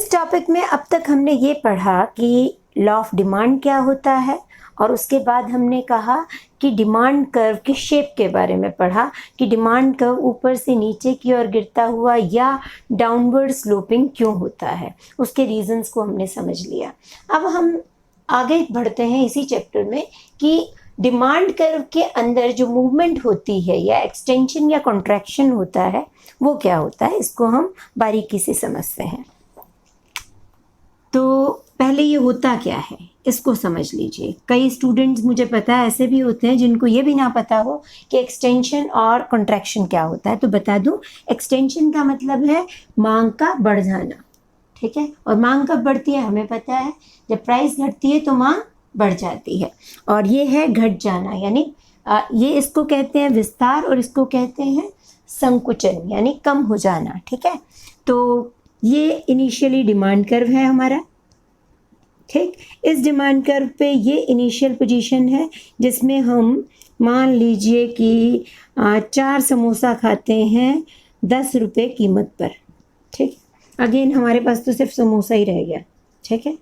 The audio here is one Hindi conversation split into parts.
इस टॉपिक में अब तक हमने ये पढ़ा कि लॉ ऑफ डिमांड क्या होता है, और उसके बाद हमने कहा कि डिमांड कर्व की शेप के बारे में पढ़ा कि डिमांड कर्व ऊपर से नीचे की ओर गिरता हुआ या डाउनवर्ड स्लोपिंग क्यों होता है, उसके रीजंस को हमने समझ लिया। अब हम आगे बढ़ते हैं इसी चैप्टर में कि डिमांड कर्व के अंदर जो मूवमेंट होती है या एक्सटेंशन या कॉन्ट्रैक्शन होता है वो क्या होता है, इसको हम बारीकी से समझते हैं। तो पहले ये होता क्या है इसको समझ लीजिए। कई स्टूडेंट्स, मुझे पता है, ऐसे भी होते हैं जिनको ये भी ना पता हो कि एक्सटेंशन और कॉन्ट्रैक्शन क्या होता है। तो बता दूं, एक्सटेंशन का मतलब है मांग का बढ़ जाना, ठीक है। और मांग कब बढ़ती है हमें पता है, जब प्राइस घटती है तो मांग बढ़ जाती है। और ये है घट जाना, यानी ये इसको कहते हैं विस्तार और इसको कहते हैं संकुचन, यानी कम हो जाना, ठीक है। तो ये इनिशियली डिमांड कर्व है हमारा, ठीक। इस डिमांड कर्व पे ये इनिशियल पोजीशन है जिसमें हम मान लीजिए कि 4 समोसा खाते हैं 10 रुपये कीमत पर, ठीक। अगेन हमारे पास तो सिर्फ समोसा ही रह गया, ठीक है।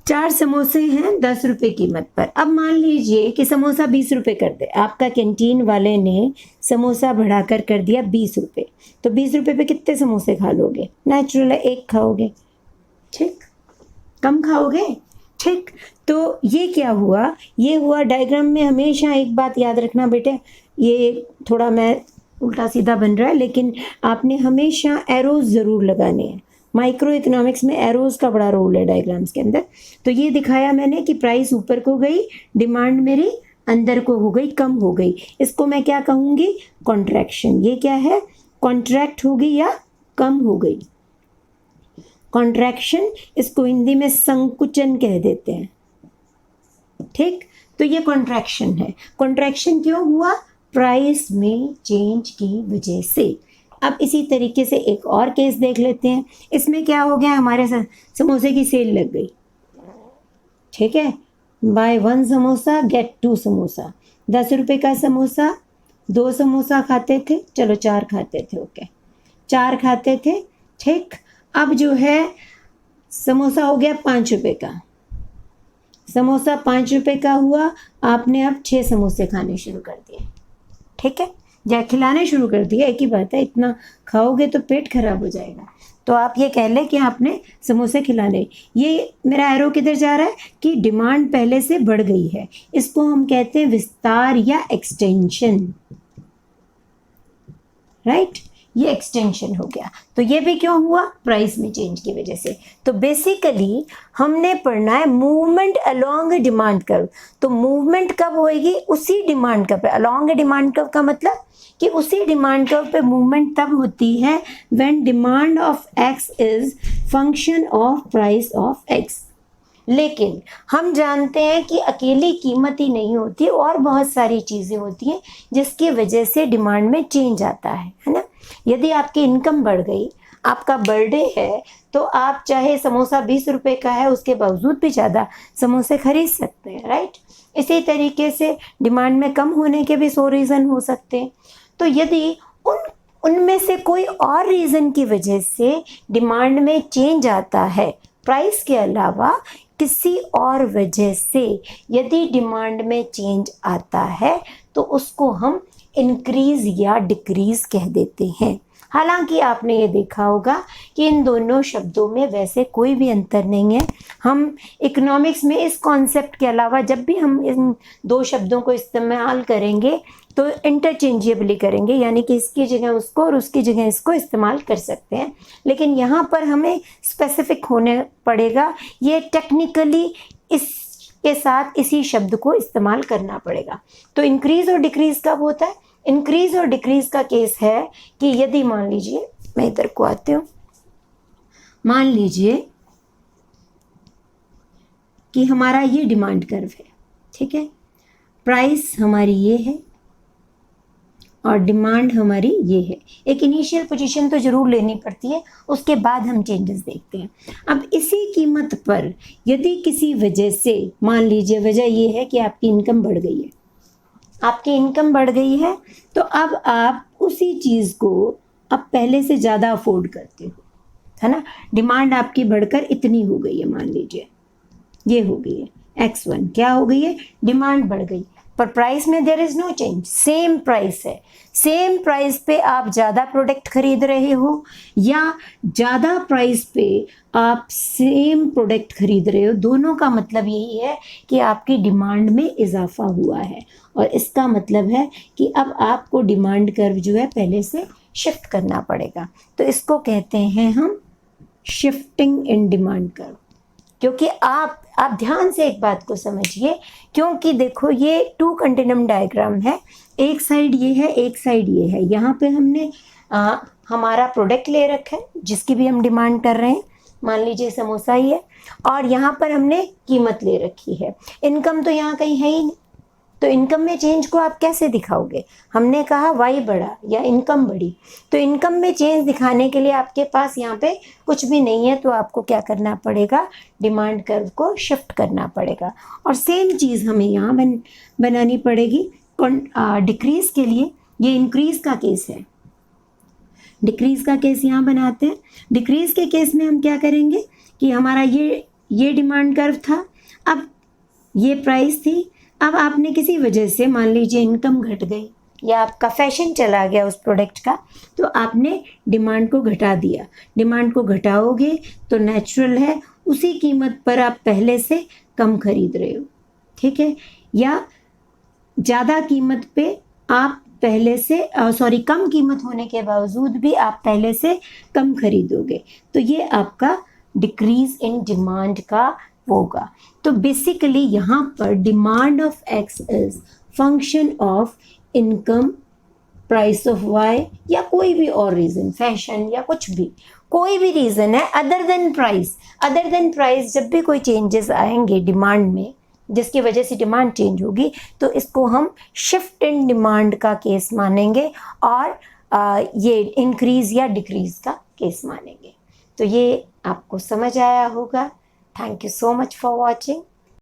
4 समोसे हैं 10 रुपये कीमत पर। अब मान लीजिए कि समोसा 20 रुपये कर दे, आपका कैंटीन वाले ने समोसा बढ़ाकर कर दिया 20 रुपये। तो 20 रुपये पे कितने समोसे खा लोगे? नेचुरल है, एक खाओगे, ठीक। कम खाओगे, ठीक। तो ये क्या हुआ, ये हुआ डायग्राम में हमेशा एक बात याद रखना बेटे, ये थोड़ा मैं उल्टा सीधा बन रहा है लेकिन आपने हमेशा एरोज ज़रूर लगाने हैं। माइक्रो इकोनॉमिक्स में एरोज का बड़ा रोल है डायग्राम्स के अंदर। तो ये दिखाया मैंने कि प्राइस ऊपर को गई, डिमांड मेरी अंदर को हो गई, कम हो गई। इसको मैं क्या कहूँगी? कॉन्ट्रैक्शन। ये क्या है? कॉन्ट्रैक्ट हो गई या कम हो गई, कॉन्ट्रैक्शन। इसको हिंदी में संकुचन कह देते हैं, ठीक। तो ये कॉन्ट्रैक्शन है। कॉन्ट्रैक्शन क्यों हुआ? प्राइस में चेंज की वजह से। अब इसी तरीके से एक और केस देख लेते हैं। इसमें क्या हो गया, हमारे समोसे की सेल लग गई, ठीक है। Bye 1 samosa gate 2 samosa. 10 रुपये का समोसा, 2 समोसा खाते थे, चलो 4 खाते थे, ओके 4 खाते थे, ठीक। अब जो है समोसा हो गया 5 रुपये का, समोसा 5 रुपये का हुआ, आपने अब 6 समोसे खाने शुरू कर दिए, ठीक है। या खिलाने शुरू कर दिया, एक ही बात है, इतना खाओगे तो पेट खराब हो जाएगा। तो आप ये कह लें कि आपने समोसे खिलाने। ये मेरा एरो किधर जा रहा है कि डिमांड पहले से बढ़ गई है। इसको हम कहते हैं विस्तार या एक्सटेंशन, राइट। ये एक्सटेंशन हो गया। तो ये भी क्यों हुआ? प्राइस में चेंज की वजह से। तो बेसिकली हमने पढ़ना है मूवमेंट अलोंग डिमांड कर्व। तो मूवमेंट कब होएगी? उसी डिमांड कर्व पे। अलोंग डिमांड कर्व का मतलब कि उसी डिमांड कर्व पे मूवमेंट तब होती है when demand of x is function of price of x. लेकिन हम जानते हैं कि अकेली कीमत ही नहीं होती, और बहुत सारी चीज़ें होती हैं जिसकी वजह से डिमांड में चेंज आता है ना। यदि आपकी इनकम बढ़ गई, आपका बर्थडे है, तो आप चाहे समोसा 20 रुपये का है उसके बावजूद भी ज़्यादा समोसे खरीद सकते हैं, राइट। इसी तरीके से डिमांड में कम होने के भी 100 रीज़न हो सकते हैं। तो यदि उनमें से कोई और रीज़न की वजह से डिमांड में चेंज आता है, प्राइस के अलावा किसी और वजह से यदि डिमांड में चेंज आता है तो उसको हम इंक्रीज या डिक्रीज कह देते हैं। हालांकि आपने ये देखा होगा कि इन दोनों शब्दों में वैसे कोई भी अंतर नहीं है। हम इकोनॉमिक्स में इस कॉन्सेप्ट के अलावा जब भी हम इन 2 शब्दों को इस्तेमाल करेंगे तो इंटरचेंजेबली करेंगे, यानी कि इसकी जगह उसको और उसकी जगह इसको इस्तेमाल कर सकते हैं। लेकिन यहाँ पर हमें स्पेसिफिक होने पड़ेगा, ये टेक्निकली इसके साथ इसी शब्द को इस्तेमाल करना पड़ेगा। तो इंक्रीज और डिक्रीज कब होता है? इंक्रीज और डिक्रीज का केस है कि यदि मान लीजिए, मैं इधर को आती हूँ, मान लीजिए कि हमारा ये डिमांड कर्व है, ठीक है। प्राइस हमारी ये है और डिमांड हमारी ये है। एक इनिशियल पोजीशन तो ज़रूर लेनी पड़ती है, उसके बाद हम चेंजेस देखते हैं। अब इसी कीमत पर यदि किसी वजह से, मान लीजिए वजह ये है कि आपकी इनकम बढ़ गई है, आपकी इनकम बढ़ गई है, तो अब आप उसी चीज़ को अब पहले से ज़्यादा अफोर्ड करते हो, है ना। डिमांड आपकी बढ़कर इतनी हो गई है, मान लीजिए ये हो गई है X1, क्या हो गई है, डिमांड बढ़ गई, पर प्राइस में there is no change, same price है। सेम प्राइस पे आप ज़्यादा प्रोडक्ट खरीद रहे हो या ज़्यादा प्राइस पे आप सेम प्रोडक्ट खरीद रहे हो, दोनों का मतलब यही है कि आपकी डिमांड में इजाफा हुआ है। और इसका मतलब है कि अब आपको डिमांड कर्व जो है पहले से शिफ्ट करना पड़ेगा। तो इसको कहते हैं हम शिफ्टिंग इन डिमांड कर्व। क्योंकि आप ध्यान से एक बात को समझिए, क्योंकि देखो ये टू कंटिन्यूम डायग्राम है, एक साइड ये है, एक साइड ये है। यहाँ पे हमने हमारा प्रोडक्ट ले रखा है जिसकी भी हम डिमांड कर रहे हैं, मान लीजिए समोसा ही है, और यहाँ पर हमने कीमत ले रखी है। इनकम तो यहाँ कहीं है ही नहीं, तो इनकम में चेंज को आप कैसे दिखाओगे। हमने कहा वाई बढ़ा या इनकम बढ़ी, तो इनकम में चेंज दिखाने के लिए आपके पास यहाँ पे कुछ भी नहीं है, तो आपको क्या करना पड़ेगा, डिमांड कर्व को शिफ्ट करना पड़ेगा। और सेम चीज़ हमें यहाँ बनानी पड़ेगी डिक्रीज के लिए। ये इंक्रीज का केस है, डिक्रीज का केस यहाँ बनाते हैं। डिक्रीज के केस में हम क्या करेंगे कि हमारा ये डिमांड कर्व था, अब ये प्राइस थी, अब आपने किसी वजह से मान लीजिए इनकम घट गई या आपका फैशन चला गया उस प्रोडक्ट का, तो आपने डिमांड को घटा दिया। डिमांड को घटाओगे तो नेचुरल है उसी कीमत पर आप पहले से कम खरीद रहे हो, ठीक है, या ज़्यादा कीमत पे आप पहले से कम कीमत होने के बावजूद भी आप पहले से कम खरीदोगे, तो ये आपका डिक्रीज इन डिमांड का होगा। तो बेसिकली यहाँ पर demand of X is function of income, price of Y, या कोई भी और रीज़न, फैशन या कुछ भी, कोई भी रीज़न है other than price. Other than price जब भी कोई चेंजेस आएंगे डिमांड में जिसकी वजह से डिमांड चेंज होगी, तो इसको हम शिफ्ट इन डिमांड का केस मानेंगे और ये इंक्रीज या डिक्रीज का केस मानेंगे। तो ये आपको समझ आया होगा। Thank you so much for watching.